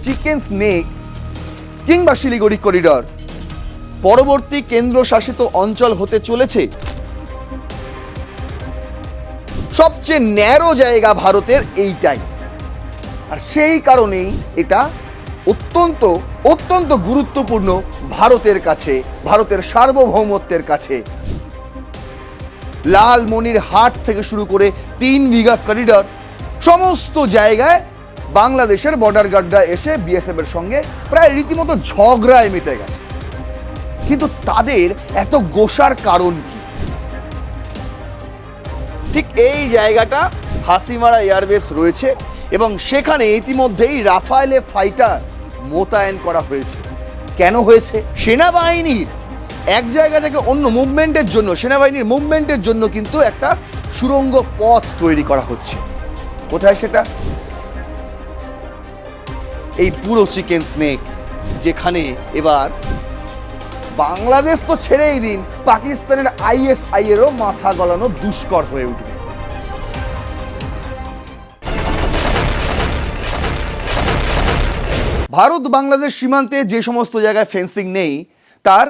Chicken snake কিংবা Siliguri corridor পরবর্তী কেন্দ্রশাসিত অঞ্চল হতে চলেছে। সবচেয়ে ন্যারো জায়গা ভারতের এইটাই, আর সেই কারণেই এটা অত্যন্ত অত্যন্ত গুরুত্বপূর্ণ ভারতের কাছে, ভারতের সার্বভৌমত্বের কাছে। লালমনিরহাট থেকে শুরু করে 3 বিঘা করিডর, সমস্ত জায়গায় বাংলাদেশের বর্ডার গার্ডরা এসে বিএসএফ এর সঙ্গে প্রায় রীতিমতো ঝগড়ায় মেতে গেছে। কিন্তু তাদের এত গোসার কারণ কি? ঠিক এই জায়গাটা হাসিমারা এয়ারবেস রয়েছে এবং সেখানে ইতিমধ্যেই রাফায়েলে ফাইটার মোতায়েন করা হয়েছে। কেন হয়েছে? সেনাবাহিনীর এক জায়গা থেকে অন্য মুভমেন্টের জন্য, সেনাবাহিনীর মুভমেন্টের জন্য কিন্তু একটা সুড়ঙ্গ পথ তৈরি করা হচ্ছে। কোথায় সেটা? এই পুরো চিকেন স্নেক, যেখানে এবার বাংলাদেশ তো ছেড়েই দিন, পাকিস্তানের আইএসআই এরও মাথা গলানো দুষ্কর হয়ে উঠবে। ভারত বাংলাদেশ সীমান্তে যে সমস্ত জায়গায় ফেন্সিং নেই, তার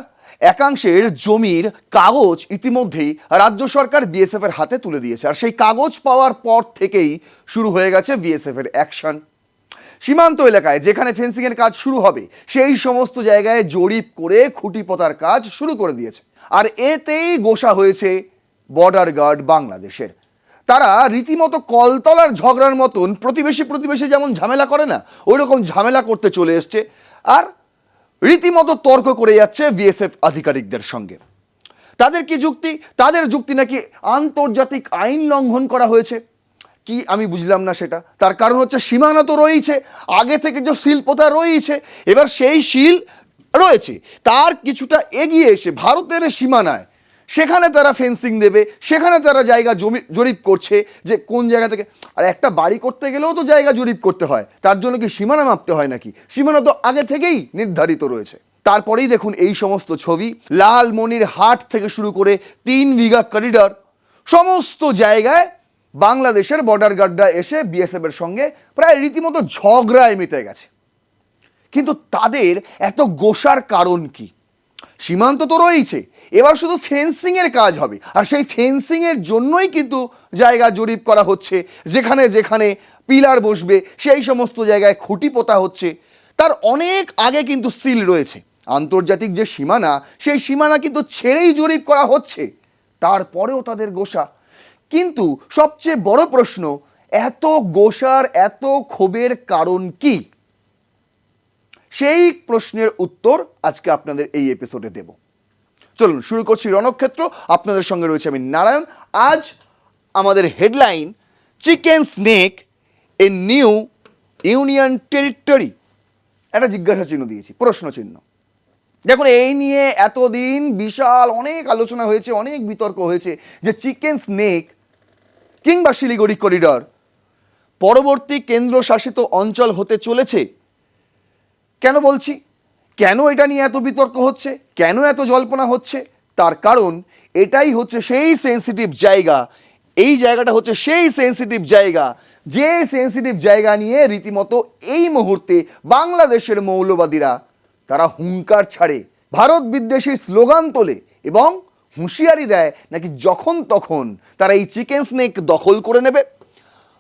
একাংশের জমির কাগজ ইতিমধ্যেই রাজ্য সরকার বিএসএফ এর হাতে তুলে দিয়েছে। আর সেই কাগজ পাওয়ার পর থেকেই শুরু হয়ে গেছে বিএসএফ এর অ্যাকশন। সীমান্ত এলাকায় যেখানে ফেন্সিংয়ের কাজ শুরু হবে সেই সমস্ত জায়গায় জরিপ করে খুঁটি পোতার কাজ শুরু করে দিয়েছে। আর এতেই গোসা হয়েছে বর্ডার গার্ড বাংলাদেশের। তারা রীতিমতো কলতলার ঝগড়ার মতন প্রতিবেশী যেমন ঝামেলা করে না, ওই রকম ঝামেলা করতে চলে এসছে। আর রীতিমতো তর্ক করে যাচ্ছে বিএসএফ আধিকারিকদের সঙ্গে। তাদের কি যুক্তি? তাদের যুক্তি নাকি আন্তর্জাতিক আইন লঙ্ঘন করা হয়েছে। কি আমি বুঝলাম না সেটা। তার কারণ হচ্ছে সীমানা তো রয়েছে, আগে থেকে যে শিল্পতা রয়েছে, এবার সেই শিল রয়েছে, তার কিছুটা এগিয়ে এসে ভারতের সীমানায় সেখানে তারা ফেন্সিং দেবে, সেখানে তারা জায়গা জরিপ করছে যে কোন জায়গা থেকে। আর একটা বাড়ি করতে গেলেও তো জায়গা জরিপ করতে হয়, তার জন্য কি সীমানা মাপতে হয় নাকি? সীমানা তো আগে থেকেই নির্ধারিত রয়েছে। তারপরেই দেখুন এই সমস্ত ছবি, লালমনিরহাট থেকে শুরু করে 3 বিঘা করিডর, সমস্ত জায়গায় বাংলাদেশের বর্ডার গার্ডরা এসে বিএসএফ এর সঙ্গে প্রায় রীতিমতো ঝগড়ায় মেতে গেছে। কিন্তু তাদের এত গোসার কারণ কি? সীমান্ত তো রয়েছে, এবার শুধু ফেন্সিংয়ের কাজ হবে। আর সেই ফেন্সিংয়ের জন্যই কিন্তু জায়গা জরিপ করা হচ্ছে। যেখানে যেখানে পিলার বসবে সেই সমস্ত জায়গায় খুঁটি পোতা হচ্ছে। তার অনেক আগে কিন্তু সিল রয়েছে। আন্তর্জাতিক যে সীমানা, সেই সীমানা কিন্তু ছেড়েই জরিপ করা হচ্ছে, তারপরেও তাদের গোসা। কিন্তু সবচেয়ে বড় প্রশ্ন, এত গোসার, এত ক্ষোভের কারণ কি? সেই প্রশ্নের উত্তর আজকে আপনাদের এই এপিসোডে দেব। চলুন শুরু করছি রণক্ষেত্র। আপনাদের সঙ্গে রয়েছে আমি নারায়ণ। আজ আমাদের headline, chicken snake a new union territory. একটা জিজ্ঞাসা চিহ্ন দিয়েছি, প্রশ্ন চিহ্ন। দেখুন, এই নিয়ে এতদিন বিশাল অনেক আলোচনা হয়েছে, অনেক বিতর্ক হয়েছে যে চিকেন স্নেক কিংবা শিলিগুড়ি করিডর পরবর্তী কেন্দ্রশাসিত অঞ্চল হতে চলেছে। কেন বলছি, কেন এটা নিয়ে এত বিতর্ক হচ্ছে, কেন এত জল্পনা হচ্ছে? তার কারণ এটাই হচ্ছে সেই সেন্সিটিভ জায়গা, এই জায়গাটা হচ্ছে সেই সেন্সিটিভ জায়গা, যে সেন্সিটিভ জায়গা নিয়ে রীতিমতো এই মুহূর্তে বাংলাদেশের মৌলবাদীরা তারা হুঙ্কার ছাড়ে, ভারত বিদ্বেষী স্লোগান তোলে এবং হুঁশিয়ারি দেয় নাকি যখন তখন তারা এই চিকেন স্নেক দখল করে নেবে,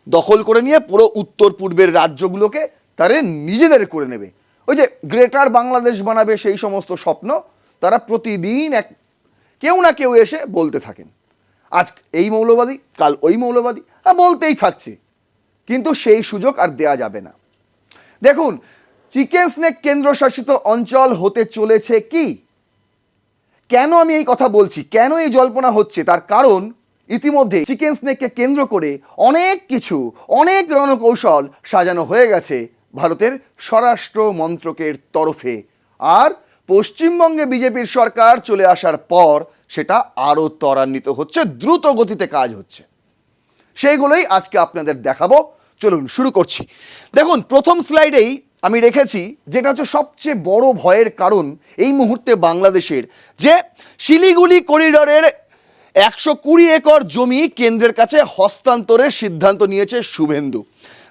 দখল করে নিয়ে পুরো উত্তর পূর্বের রাজ্যগুলোকে তারা নিজেদের করে নেবে। ওই যে গ্রেটার বাংলাদেশ বানাবে, সেই সমস্ত স্বপ্ন তারা প্রতিদিন কেউ না কেউ এসে বলতে থাকেন। আজ এই মৌলবাদী, কাল ওই মৌলবাদী, বলতেই থাকছে। কিন্তু সেই সুযোগ আর দেয়া যাবে না। দেখুন, চিকেন স্নেক কেন্দ্রশাসিত অঞ্চল হতে চলেছে কি? কেন আমি এই কথা বলছি, কেন এই জল্পনা হচ্ছে? তার কারণ ইতিমধ্যে চিকেন স্নেককে কেন্দ্র করে অনেক কিছু, অনেক রণকৌশল সাজানো হয়ে গেছে ভারতের স্বরাষ্ট্র মন্ত্রকের তরফে। আর পশ্চিমবঙ্গে বিজেপির সরকার চলে আসার পর সেটা আরও ত্বরান্বিত হচ্ছে, দ্রুত গতিতে কাজ হচ্ছে। সেইগুলোই আজকে আপনাদের দেখাবো। চলুন শুরু করছি। দেখুন, প্রথম স্লাইডেই আমি রেখেছি যেটা হচ্ছে সবচেয়ে বড় ভয়ের কারণ এই মুহূর্তে বাংলাদেশের, যে শিলিগুড়ি করিডরের 120 একর জমি কেন্দ্রের কাছে হস্তান্তরের সিদ্ধান্ত নিয়েছে শুভেন্দু।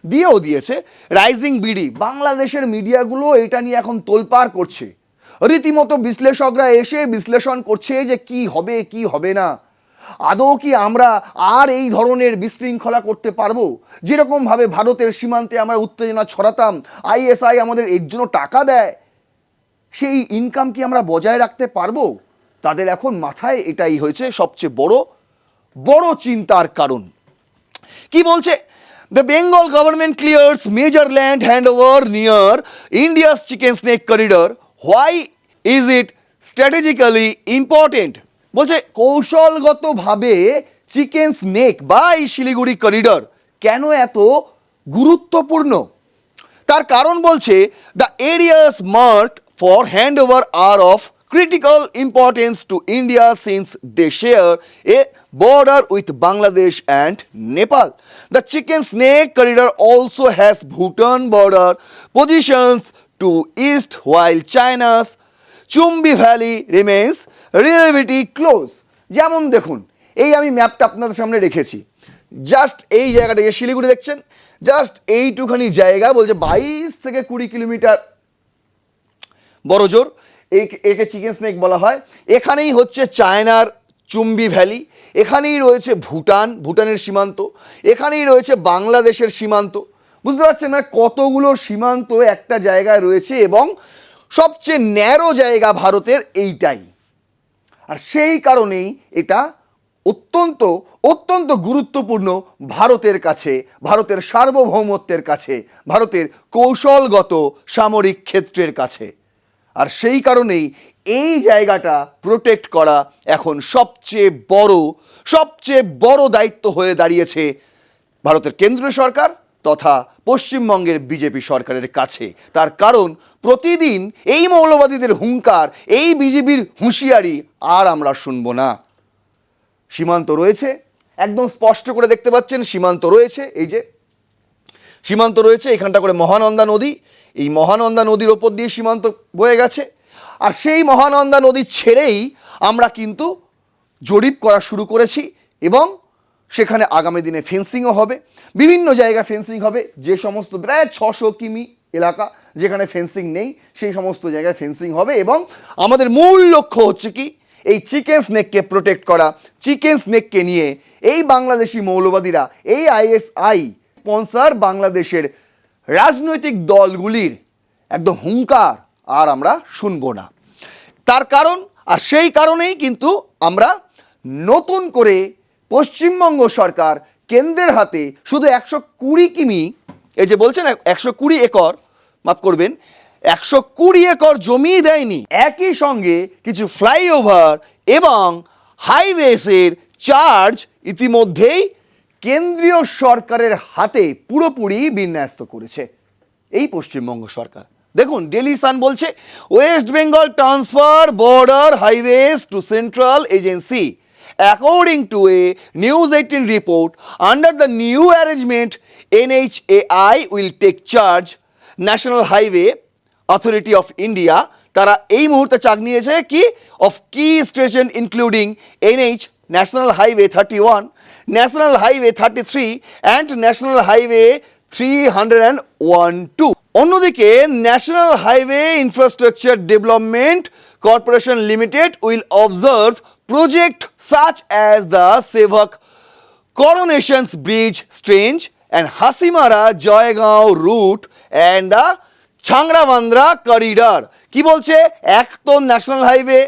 দিয়েও দিয়েছে। রাইজিং বিডি, বাংলাদেশের মিডিয়াগুলো এটা নিয়ে এখন তোলপাড় করছে, রীতিমতো বিশ্লেষকরা এসে বিশ্লেষণ করছে যে কি হবে কি হবে না, আদৌ কি আমরা আর এই ধরনের বিশৃঙ্খলা করতে পারবো? যেরকমভাবে ভারতের সীমান্তে আমরা উত্তেজনা ছড়াতাম, আইএসআই আমাদের এর জন্য টাকা দেয়, সেই ইনকাম কি আমরা বজায় রাখতে পারবো? তাদের এখন মাথায় এটাই হয়েছে সবচেয়ে বড় চিন্তার কারণ। কি বলছে? The Bengal government ক্লিয়ার্স major land handover near India's chicken snake corridor, why is it strategically important? বলছে কৌশলগতভাবে চিকেন স্নেক বা এই শিলিগুড়ি করিডর কেন এত গুরুত্বপূর্ণ? তার কারণ বলছে the areas marked for hand over are of critical importance to India since they share a border with Bangladesh and Nepal. The chicken snake corridor also has Bhutan border positions to east, while China's Chumbi Valley remains relatively close. যেমন দেখুন, এই আমি ম্যাপটা আপনাদের সামনে রেখেছি, just এই জায়গাটাকে শিলিগুড়ি দেখছেন, জাস্ট এইটুখানি জায়গা, বলছে 22 থেকে 20 কিলোমিটার বড় জোর, একে চিকেন স্নেক বলা হয়। এখানেই হচ্ছে চায়নার চুম্বি ভ্যালি, এখানেই রয়েছে ভুটানের সীমান্ত, এখানেই রয়েছে বাংলাদেশের সীমান্ত। বুঝতে পারছেন না কতগুলো সীমান্ত একটা জায়গায় রয়েছে, এবং সবচেয়ে ন্যারো জায়গা ভারতের এইটাই। আর সেই কারণেই এটা অত্যন্ত গুরুত্বপূর্ণ ভারতের কাছে, ভারতের সার্বভৌমত্বের কাছে, ভারতের কৌশলগত সামরিক ক্ষেত্রের কাছে। আর সেই কারণেই এই জায়গাটা প্রোটেক্ট করা এখন সবচেয়ে বড় দায়িত্ব হয়ে দাঁড়িয়েছে ভারতের কেন্দ্রীয় সরকার তথা পশ্চিমবঙ্গের বিজেপি সরকারের কাছে। তার কারণ প্রতিদিন এই মৌলবাদীদের হুঙ্কার, এই বিজেপির হুঁশিয়ারি আর আমরা শুনব না। সীমান্ত রয়েছে, একদম স্পষ্ট করে দেখতে পাচ্ছেন সীমান্ত রয়েছে, এই যে সীমান্ত রয়েছে, এখানটা করে মহানন্দা নদী, এই মহানন্দা নদীর ওপর দিয়ে সীমান্ত বয়ে গেছে। আর সেই মহানন্দা নদী ছেড়েই আমরা কিন্তু জরিপ করা শুরু করেছি, এবং সেখানে আগামী দিনে ফেন্সিংও হবে, বিভিন্ন জায়গায় ফেন্সিং হবে। যে সমস্ত প্রায় 600 কিমি এলাকা যেখানে ফেন্সিং নেই, সেই সমস্ত জায়গায় ফেন্সিং হবে। এবং আমাদের মূল লক্ষ্য হচ্ছে কি, এই চিকেন স্নেককে প্রোটেক্ট করা, চিকেন স্নেককে নিয়ে এই বাংলাদেশি মৌলবাদীরা, এই আইএসআই স্পন্সর বাংলাদেশের রাজনৈতিক দলগুলির একদম হুঙ্কার আর আমরা শুনবো না। তার কারণ, আর সেই কারণেই কিন্তু আমরা নতুন করে পশ্চিমবঙ্গ সরকার কেন্দ্রের হাতে শুধু 120 কিমি, এই যে বলছেন 120 একর, মাফ করবেন 120 একর জমি দেয়নি, একই সঙ্গে কিছু ফ্লাইওভার এবং হাইওয়েসের চার্জ ইতিমধ্যেই কেন্দ্রীয় সরকারের হাতে পুরোপুরি বিন্যস্ত করেছে এই পশ্চিমবঙ্গ সরকার। দেখুন, ডেলি সান বলছে West Bengal transfer border highways to central agency according to a news 18 report under the new arrangement NHAI will take charge National Highway Authority of India. তারা এই মুহূর্তে চাক নিয়েছে কি অফ কি station including NH National Highway 31, National Highway 33 and National Highway 312। অন্যদিকে National Highway infrastructure development corporation limited will observe project such as the Sevoke coronations bridge strange and Hasimara Jaigaon route and the Changrabandha corridor. কি বলছে? এক তো national Highway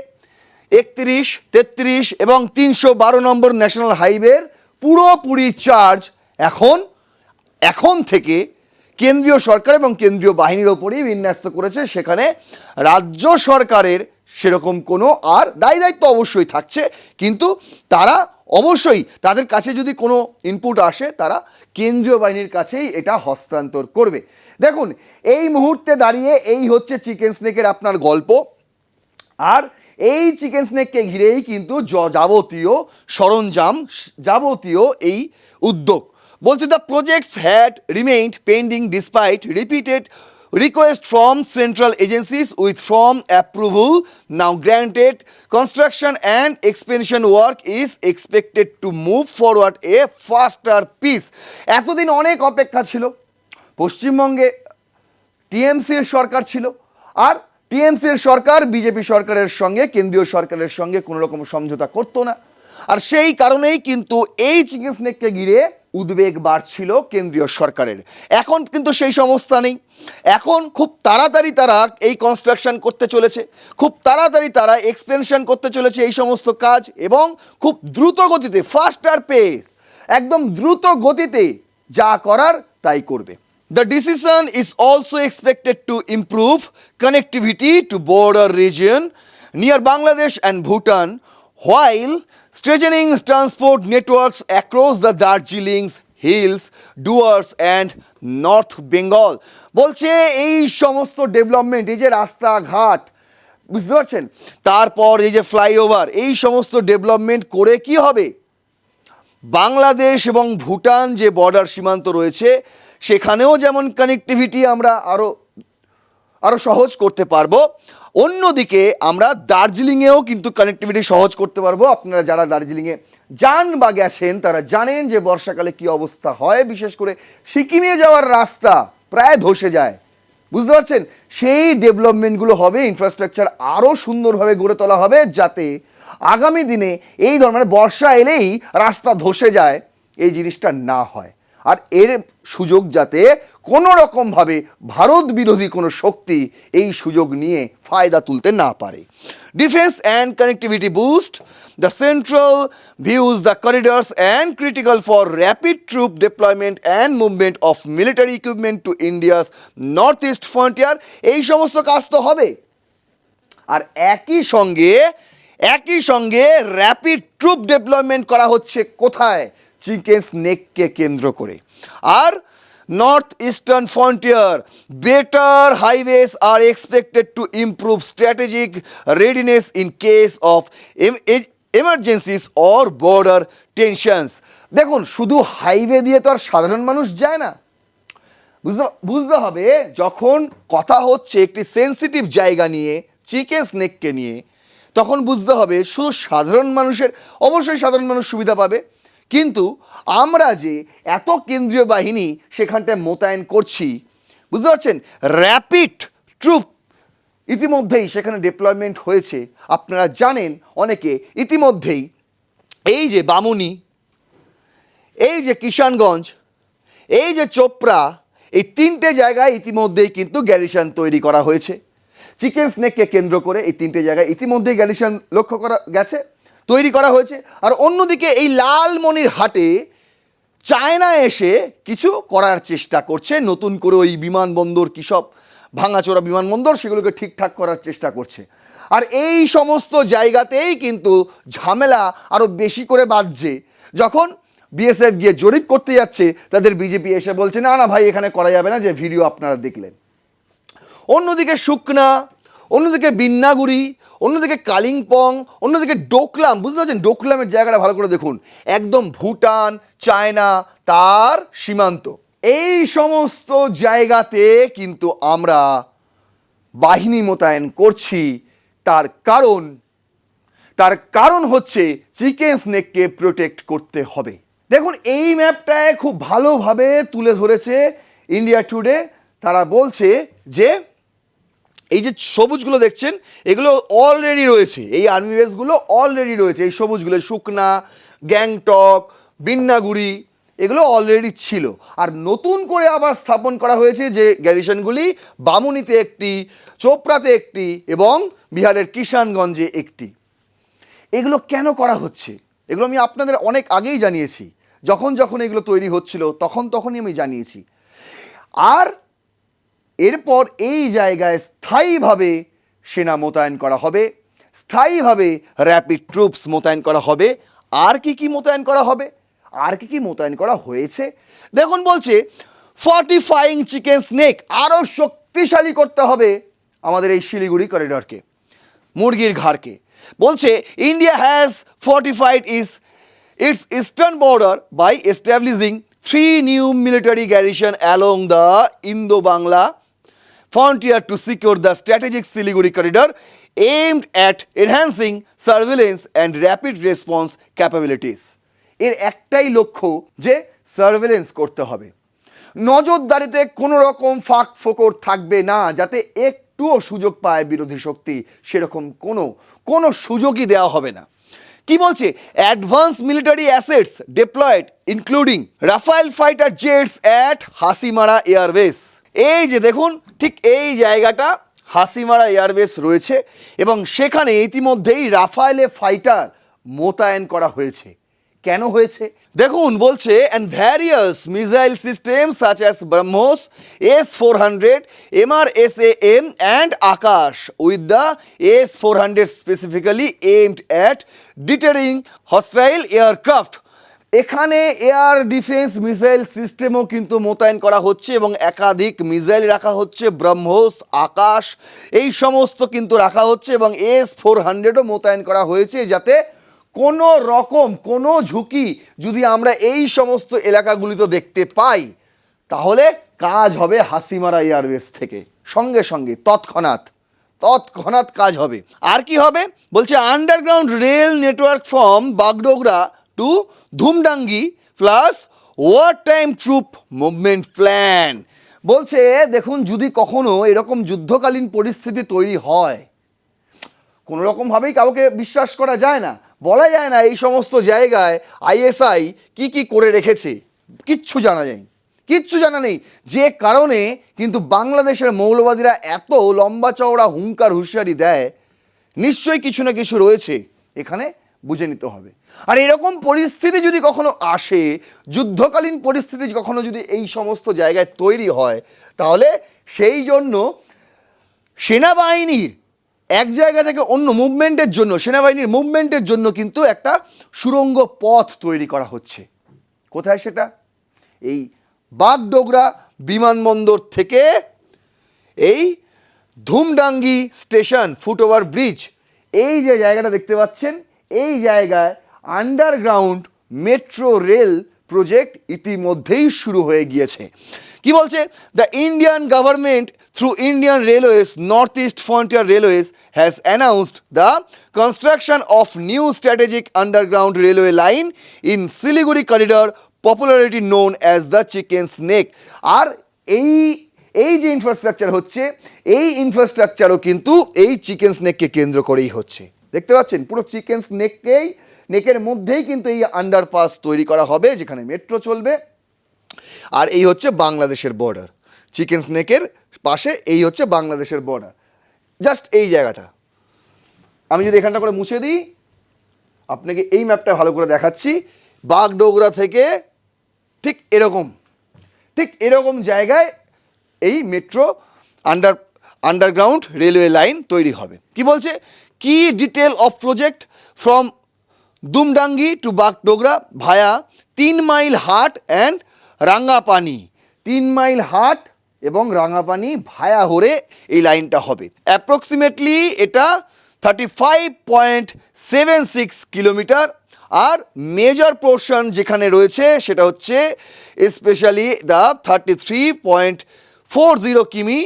31, 33 এবং 312 নম্বর national হাইওয়ের পুরোপুরি charge এখন থেকে কেন্দ্রীয় সরকার এবং কেন্দ্রীয় বাহিনীর ওপরেই বিন্যস্ত করেছে। সেখানে রাজ্য সরকারের সেরকম কোনো আর দায়িত্ব অবশ্যই থাকছে, কিন্তু তারা অবশ্যই তাদের কাছে যদি কোনো ইনপুট আসে তারা কেন্দ্রীয় বাহিনীর কাছেই এটা হস্তান্তর করবে। দেখুন, এই মুহূর্তে দাঁড়িয়ে এই হচ্ছে চিকেন স্নেকের আপনার গল্প, আর এই চিকেন স্নেককে ঘিরেই কিন্তু যাবতীয় সরঞ্জাম, যাবতীয় এই উদ্যোগ। বলছে the projects had remained pending despite repeated request from central agencies with from approval now granted. Construction and expansion work is expected to move forward a faster pace. এতদিন অনেক অপেক্ষা ছিল, পশ্চিমবঙ্গে টিএমসির সরকার ছিল, আর টিএমসির সরকার বিজেপি সরকারের সঙ্গে, কেন্দ্রীয় সরকারের সঙ্গে কোনো রকম সমঝোতা করতো না। আর সেই কারণেই কিন্তু এই চিকেন স্নেককে ঘিরে উদ্বেগ বাড়ছিল কেন্দ্রীয় সরকারের। এখন কিন্তু সেই সমস্যা নেই। এখন খুব তাড়াতাড়ি তারা এই কনস্ট্রাকশন করতে চলেছে, খুব তাড়াতাড়ি তারা এক্সপেনশন করতে চলেছে এই সমস্ত কাজ, এবং খুব দ্রুত গতিতে, ফাস্টার পেস, একদম দ্রুত গতিতে যা করার তাই করবে। The decision is also expected to improve connectivity to border region near Bangladesh and Bhutan, while strengthening transport networks across the Darjeeling Hills, Duars and North Bengal. বলছে এই সমস্ত ডেভেলপমেন্ট, এই যে রাস্তাঘাট, বুঝতে পারছেন, তারপর এই যে ফ্লাইওভার, এই সমস্ত ডেভেলপমেন্ট করে কি হবে, বাংলাদেশ এবং ভুটান যে বর্ডার সীমান্ত রয়েছে সেখানেও যেমন কানেক্টিভিটি আমরা আরও সহজ করতে পারবো, অন্যদিকে আমরা দার্জিলিংয়েও কিন্তু কানেক্টিভিটি সহজ করতে পারবো। আপনারা যারা দার্জিলিংয়ে যান বা গেছেন তারা জানেন যে বর্ষাকালে কি অবস্থা হয়, বিশেষ করে সিকিমে যাওয়ার রাস্তা প্রায় ধসে যায়, বুঝতে পারছেন। সেই ডেভেলপমেন্টগুলো হবে, ইনফ্রাস্ট্রাকচার আরও সুন্দরভাবে গড়ে তোলা হবে, যাতে আগামী দিনে এই ধরনের বর্ষা এলেই রাস্তা ধসে যায়, এই জিনিসটা না হয়। আর এর সুযোগ যাতে কোনো রকমভাবে ভারত বিরোধী কোনো শক্তি এই সুযোগ নিয়ে ফায়দা তুলতে না পারে। Defence and connectivity boost the central views the corridors and critical for rapid troop deployment and movement of military equipment to India's north east frontier. এই সমস্ত কাজ তো হবে, আর একই সঙ্গে র্যাপিড ট্রুপ ডেপ্লয়মেন্ট করা হচ্ছে কোথায়, চিকেন স্নেককে কেন্দ্র করে। আর North Eastern Frontier better highways are expected to improve strategic readiness in case of emergencies or border tensions. দেখুন, শুধু হাইওয়ে দিয়ে তো আর সাধারণ মানুষ যায় না, বুঝতে হবে যখন কথা হচ্ছে একটি সেন্সিটিভ জায়গা নিয়ে, চিকেন স্নেককে নিয়ে, তখন বুঝতে হবে শুধু সাধারণ মানুষের, অবশ্যই সাধারণ মানুষ সুবিধা পাবে, কিন্তু আমরা যে এত কেন্দ্রীয় বাহিনী সেখানটায় মোতায়েন করছি, বুঝতে পারছেন, র্যাপিড ট্রুপ ইতিমধ্যেই সেখানে ডিপ্লয়মেন্ট হয়েছে। আপনারা জানেন অনেকে ইতিমধ্যেই এই যে বামুনি, এই যে কিষানগঞ্জ, এই যে চোপড়া, এই তিনটে জায়গায় ইতিমধ্যেই কিন্তু গ্যারিসন তৈরি করা হয়েছে। চিকেন স্নেককে কেন্দ্র করে এই তিনটে জায়গায় ইতিমধ্যেই গ্যারিসন লক্ষ্য করা গেছে, তৈরি করা হয়েছে। আর অন্যদিকে এই লালমনিরহাটে চায়না এসে কিছু করার চেষ্টা করছে, নতুন করে ওই বিমানবন্দর, কী সব ভাঙাচোরা বিমানবন্দর, সেগুলোকে ঠিকঠাক করার চেষ্টা করছে। আর এই সমস্ত জায়গাতেই কিন্তু ঝামেলা আরও বেশি করে বাড়ছে। যখন বিএসএফ গিয়ে জরিপ করতে যাচ্ছে, তাদের বিজেপি এসে বলছে না না ভাই, এখানে করা যাবে না, যে ভিডিও আপনারা দেখলেন। অন্যদিকে সুকনা, অন্যদিকে বিন্নাগুড়ি, অন্যদিকে কালিম্পং, অন্যদিকে ডোকলাম, বুঝতে পারছেন, ডোকলামের জায়গাটা ভালো করে দেখুন, একদম ভুটান, চায়না তার সীমান্ত। এই সমস্ত জায়গাতে কিন্তু আমরা বাহিনী মোতায়েন করছি। তার কারণ হচ্ছে চিকেন স্নেককে প্রোটেক্ট করতে হবে। দেখুন, এই ম্যাপটায় খুব ভালোভাবে তুলে ধরেছে ইন্ডিয়া টুডে। তারা বলছে যে এই যে সবুজগুলো দেখছেন, এগুলো অলরেডি রয়েছে, এই আর্মি বেসগুলো অলরেডি রয়েছে, এই সবুজগুলো সুকনা, গ্যাংটক, বিন্নাগুড়ি, এগুলো অলরেডি ছিল। আর নতুন করে আবার স্থাপন করা হয়েছে যে গ্যারিসনগুলি, বামুনিতে একটি, চোপড়াতে একটি এবং বিহারের কিষানগঞ্জে একটি। এগুলো কেন করা হচ্ছে, এগুলো আমি আপনাদের অনেক আগেই জানিয়েছি, যখন এগুলো তৈরি হচ্ছিল তখনই আমি জানিয়েছি। আর এরপর এই জায়গায় স্থায়ীভাবে সেনা মোতায়েন করা হবে, স্থায়ীভাবে র্যাপিড ট্রুপস মোতায়েন করা হবে। আর কি মোতায়েন করা হবে, আর কি মোতায়েন করা হয়েছে দেখুন। বলছে ফর্টিফাইং চিকেন স্নেক, আরও শক্তিশালী করতে হবে আমাদের এই শিলিগুড়ি করিডরকে, মুরগির ঘাড়কে। বলছে India has fortified its eastern border by establishing 3 new military garrisons along the Indo-Bangla frontier to secure the strategic Siliguri corridor aimed at enhancing surveillance and rapid response capabilities. এর একটাই লক্ষ্য যে সার্ভেলেন্স করতে হবে, নজরদারিতে কোনো রকম ফাঁক ফোকর থাকবে না, যাতে একটুও সুযোগ পায় বিরোধী শক্তি, সেরকম কোনো সুযোগই দেওয়া হবে না। কি বলছে? Advance military assets diploid including Rafael fighter jets at Hasimara airbase. এই যে দেখুন, ঠিক এই জায়গাটা হাসিমারা এয়ারবেস রয়েছে এবং সেখানে ইতিমধ্যেই রাফায়েলে ফাইটার মোতায়েন করা হয়েছে। কেন হয়েছে দেখুন, বলছে and various missile system such as BrahMos, S-400, MRSAM and Akash with the S-400 specifically aimed at deterring hostile aircraft. এখানে এয়ার ডিফেন্স মিসাইল সিস্টেমও কিন্তু মোতায়েন করা হচ্ছে এবং একাধিক মিসাইল রাখা হচ্ছে, ব্রহ্মোস, আকাশ এই সমস্ত কিন্তু রাখা হচ্ছে এবং S-400ও মোতায়েন করা হয়েছে, যাতে কোনো রকম কোনো ঝুঁকি যদি আমরা এই সমস্ত এলাকাগুলিতে দেখতে পাই, তাহলে কাজ হবে হাসিমারা এয়ারবেস থেকে সঙ্গে সঙ্গে তৎক্ষণাৎ কাজ হবে। আর কি হবে বলছে, underground rail network from Bagdogra to Dhumdangi plus war time troop movement plan. বলছে দেখুন, যদি কখনো এরকম যুদ্ধকালীন পরিস্থিতি তৈরি হয়, কোনো রকমভাবেই কাউকে বিশ্বাস করা যায় না, বলা যায় না এই সমস্ত জায়গায় আইএসআই কি করে রেখেছে, কিচ্ছু জানা নেই। যে কারণে কিন্তু বাংলাদেশের মৌলবাদীরা এত লম্বা চওড়া হুঙ্কার হুঁশিয়ারি দেয়, নিশ্চয়ই কিছু না কিছু রয়েছে, এখানে বুঝে নিতে হবে। আর এরকম পরিস্থিতি যদি কখনো আসে, যুদ্ধকালীন পরিস্থিতি কখনো যদি এই সমস্ত জায়গায় তৈরি হয়, তাহলে সেই জন্য সেনাবাহিনীর এক জায়গা থেকে অন্য সেনাবাহিনীর মুভমেন্টের জন্য কিন্তু একটা সুড়ঙ্গ পথ তৈরি করা হচ্ছে। কোথায় সেটা? এই বাগডোগরা বিমানবন্দর থেকে এই ধুমডাঙ্গি স্টেশন ফুটওভার ব্রিজ, এই যে জায়গাটা দেখতে পাচ্ছেন, এই জায়গায় আন্ডারগ্রাউন্ড মেট্রো রেল প্রজেক্ট ইতিমধ্যেই শুরু হয়ে গিয়েছে। কি বলছে? The Indian government through Indian railways North east Frontier railways has announced the construction of new strategic underground railway line in Siliguri corridor, popularity known as the chicken snake. আর এই যে infrastructure হচ্ছে, এই ইনফ্রাস্ট্রাকচারও কিন্তু এই চিকেন স্নেককে কেন্দ্র করেই হচ্ছে। দেখতে পাচ্ছেন, পুরো চিকেন নেকের মধ্যেই কিন্তু এই আন্ডারপাস তৈরি করা হবে, যেখানে মেট্রো চলবে। আর এই হচ্ছে বাংলাদেশের বর্ডার, চিকেন স্নেকের পাশে এই হচ্ছে বাংলাদেশের বর্ডার। জাস্ট এই জায়গাটা আমি যদি এখানটা করে মুছে দিই, আপনাকে এই ম্যাপটা ভালো করে দেখাচ্ছি। বাগডোগরা থেকে ঠিক এরকম জায়গায় এই মেট্রো আন্ডারগ্রাউন্ড রেলওয়ে লাইন তৈরি হবে। কি বলছে? কি detail of project from Dumdangi to Bagdogra via 3 mile Hat and Rangapani. 3 mile Hat এবং রাঙ্গাপানি ভায়া হরে এই লাইনটা হবে। অ্যাপ্রক্সিমেটলি এটা 35.76 কিলোমিটার। আর মেজর পোর্শন যেখানে রয়েছে সেটা হচ্ছে স্পেশালি দ্য 33.40 কিমি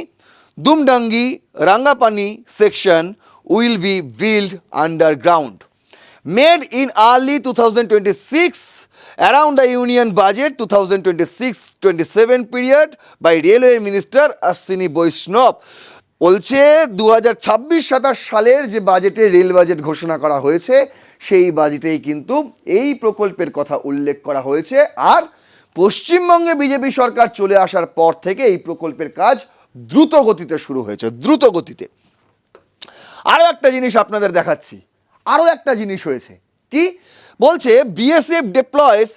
Dumdangi Rangapani section will be built underground. Made in early 2026 around the union budget 2026-27 period by Railway Minister Ashwini Vaishnav. বলছে 2026-27 সালের যে বাজেটে রেল বাজেট ঘোষণা করা হয়েছে, সেই বাজেটেই কিন্তু এই প্রকল্পের কথা উল্লেখ করা হয়েছে। আর পশ্চিমবঙ্গে বিজেপি সরকার চলে আসার পর থেকে এই প্রকল্পের কাজ দ্রুত গতিতে শুরু হয়েছে। আরও একটা জিনিস আপনাদের দেখাচ্ছি, আরও একটা জিনিস হয়েছে। কি বলছে? BSF deploys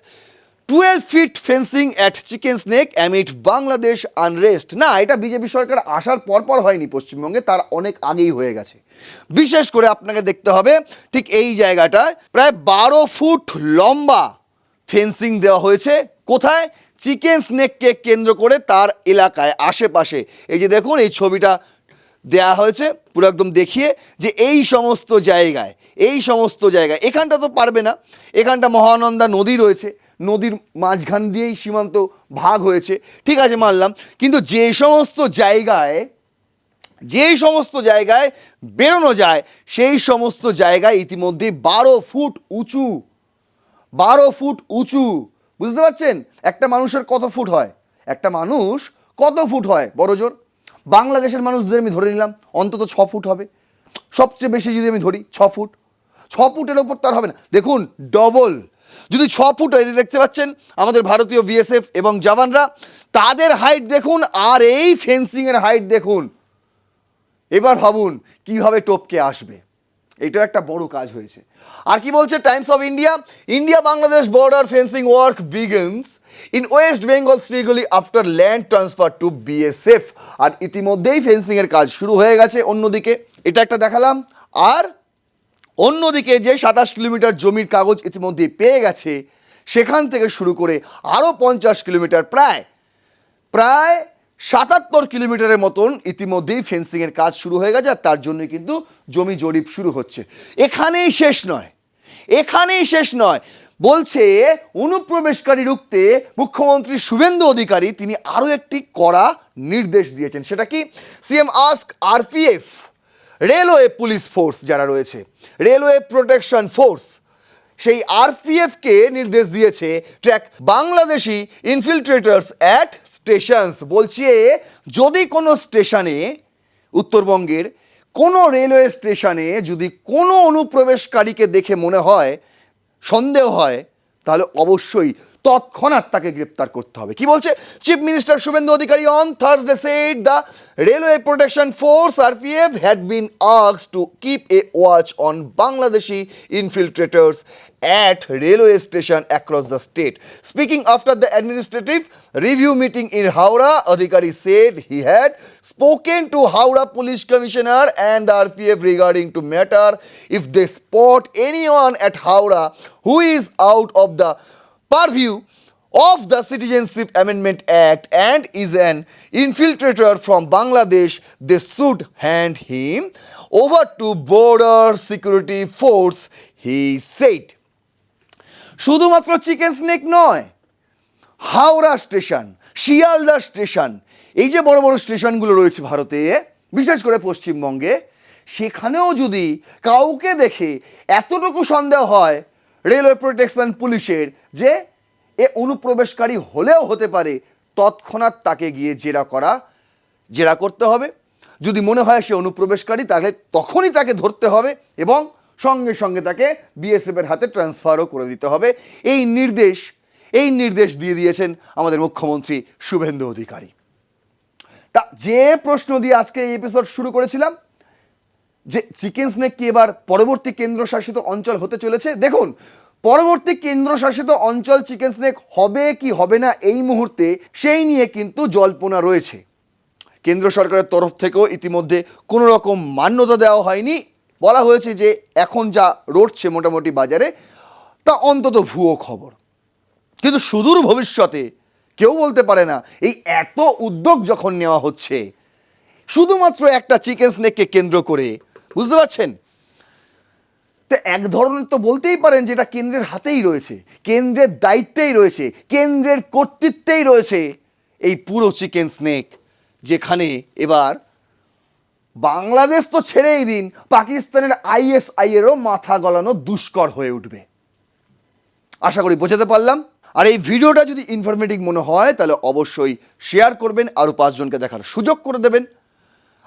12 feet fencing at chicken's neck amid Bangladesh unrest. না, এটা বিজেপি সরকার আসার পর হয়নি পশ্চিমবঙ্গে, তার অনেক আগেই হয়ে গেছে। বিশেষ করে আপনাকে দেখতে হবে ঠিক এই জায়গাটায় প্রায় 12 ফুট লম্বা ফেন্সিং দেওয়া হয়েছে। কোথায়? চিকেন স্নেককে কেন্দ্র করে তার এলাকায় আশেপাশে। এই যে দেখুন, এই ছবিটা দেয়া হয়েছে পুরো একদম দেখিয়ে যে এই সমস্ত জায়গায় এখানটা তো পারবে না, এখানটা মহানন্দা নদী রয়েছে, নদীর মাঝখান দিয়েই সীমান্ত ভাগ হয়েছে, ঠিক আছে মানলাম। কিন্তু যে সমস্ত জায়গায় বেরোনো যায়, সেই সমস্ত জায়গায় ইতিমধ্যে 12 ফুট উঁচু, বুঝতে পারছেন? একটা মানুষের কত ফুট হয়? একটা মানুষ কত ফুট হয় বড় জোর? বাংলাদেশের মানুষদের আমি ধরে নিলাম অন্তত 6 ফুট হবে, সবচেয়ে বেশি যদি আমি ধরি 6 ফুট। 6 ফুটের ওপর তার হবে না। দেখুন ডবল, যদি 6 ফুট হয়, দেখতে পাচ্ছেন আমাদের ভারতীয় বিএসএফ এবং জওয়ানরা, তাদের হাইট দেখুন আর এই ফেন্সিংয়ের হাইট দেখুন। এবার ভাবুন কিভাবে টপকে আসবে। এটাও একটা বড় কাজ হয়েছে। আর কি বলছে Times of India? India Bangladesh border fencing work begins in West Bengal শ্রীগুলি after land transfer to BSF. আর ইতিমধ্যেই ফেন্সিংয়ের কাজ শুরু হয়ে গেছে অন্যদিকে, এটা একটা দেখালাম। আর অন্যদিকে যে 27 কিলোমিটার জমির কাগজ ইতিমধ্যেই পেয়ে গেছে, সেখান থেকে শুরু করে আরও 50 কিলোমিটার, প্রায় 77 কিলোমিটারের মতন ইতিমধ্যেই ফেন্সিংয়ের কাজ শুরু হয়ে গেছে। আর তার জন্যই কিন্তু জমি জরিপ শুরু হচ্ছে। এখানেই শেষ নয়, বলছে অনুপ্রবেশকারী রুখতে মুখ্যমন্ত্রী শুভেন্দু অধিকারী তিনি আরও একটি কড়া নির্দেশ দিয়েছেন। সেটা কি? CM ask RPF, railway police force যারা রয়েছে, রেলওয়ে প্রোটেকশন ফোর্স, সেই আরপিএফকে নির্দেশ দিয়েছে track Bangladeshi infiltrators at stations. বলছে যদি কোনো স্টেশনে, উত্তরবঙ্গের কোনো রেলওয়ে স্টেশনে যদি কোনো অনুপ্রবেশকারীকে দেখে মনে হয়, সন্দেহ হয়, তাহলে অবশ্যই তৎক্ষণাৎ তাকে গ্রেপ্তার করতে হবে। কি বলছে chief minister Suvendu Adhikari? On Thursday said the railway protection force RPF had been asked to keep a watch on Bangladeshi infiltrators at railway station across the state. Speaking after the administrative review meeting in Howrah, Adhikari said he had spoken to Howrah Police Commissioner and the RPF regarding to matter. If they spot anyone at Howrah who is out of the purview of the Citizenship Amendment Act and is an infiltrator from Bangladesh, they should hand him over to Border Security Force, he said. শুধুমাত্র chicken snake নয়, Howrah station, Sealdah station, এই যে বড় বড় স্টেশনগুলো রয়েছে ভারতে, বিশেষ করে পশ্চিমবঙ্গে, সেখানেও যদি কাউকে দেখে এতটুকু সন্দেহ হয় রেলওয়ে প্রোটেকশন পুলিশের যে এ অনুপ্রবেশকারী হলেও হতে পারে, তৎক্ষণাৎ তাকে গিয়ে জেরা করতে হবে। যদি মনে হয় সে অনুপ্রবেশকারী, তাহলে তখনই তাকে ধরতে হবে এবং সঙ্গে সঙ্গে তাকে বিএসএফের হাতে ট্রান্সফারও করে দিতে হবে। এই নির্দেশ দিয়ে দিয়েছেন আমাদের মুখ্যমন্ত্রী শুভেন্দু অধিকারী। তা যে প্রশ্ন দিয়ে আজকে এই এপিসোড শুরু করেছিলাম, যে চিকেন স্নেক কি এবার পরবর্তী কেন্দ্রশাসিত অঞ্চল হতে চলেছে? দেখুন, পরবর্তী কেন্দ্রশাসিত অঞ্চল চিকেন স্নেক হবে কি হবে না এই মুহূর্তে সেই নিয়ে কিন্তু জল্পনা রয়েছে। কেন্দ্র সরকারের তরফ থেকেও ইতিমধ্যে কোনো রকম মান্যতা দেওয়া হয়নি। বলা হয়েছে যে এখন যা রটছে মোটামুটি বাজারে, তা অন্তত ভুয়ো খবর। কিন্তু সুদূর ভবিষ্যতে কেউ বলতে পারে না, এই এত উদ্যোগ যখন নেওয়া হচ্ছে শুধুমাত্র একটা চিকেন স্নেককে কেন্দ্র করে, বুঝতে পারছেন, তো এক ধরনের তো বলতেই পারেন যেটা কেন্দ্রের হাতেই রয়েছে, কেন্দ্রের দায়িত্বেই রয়েছে, কেন্দ্রের কর্তৃত্বেই রয়েছে এই পুরো চিকেন স্নেক, যেখানে এবার বাংলাদেশ তো ছেড়েই দিন, পাকিস্তানের আইএসআইয়েরও মাথা গলানো দুষ্কর হয়ে উঠবে। আশা করি বোঝাতে পারলাম। আর এই ভিডিওটা যদি ইনফরমেটিভ মনে হয় তাহলে অবশ্যই শেয়ার করবেন, আরও 5 জনকে দেখার সুযোগ করে দেবেন।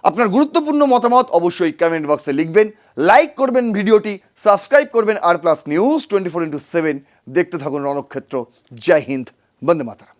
আপনার গুরুত্বপূর্ণ মতামত অবশ্যই কমেন্ট বক্সে লিখবেন, লাইক করবেন ভিডিওটি, সাবস্ক্রাইব করবেন আর প্লাস নিউজ 24x7 দেখতে থাকুন রণক্ষেত্র। জয় হিন্দ, বন্দে মাতরম।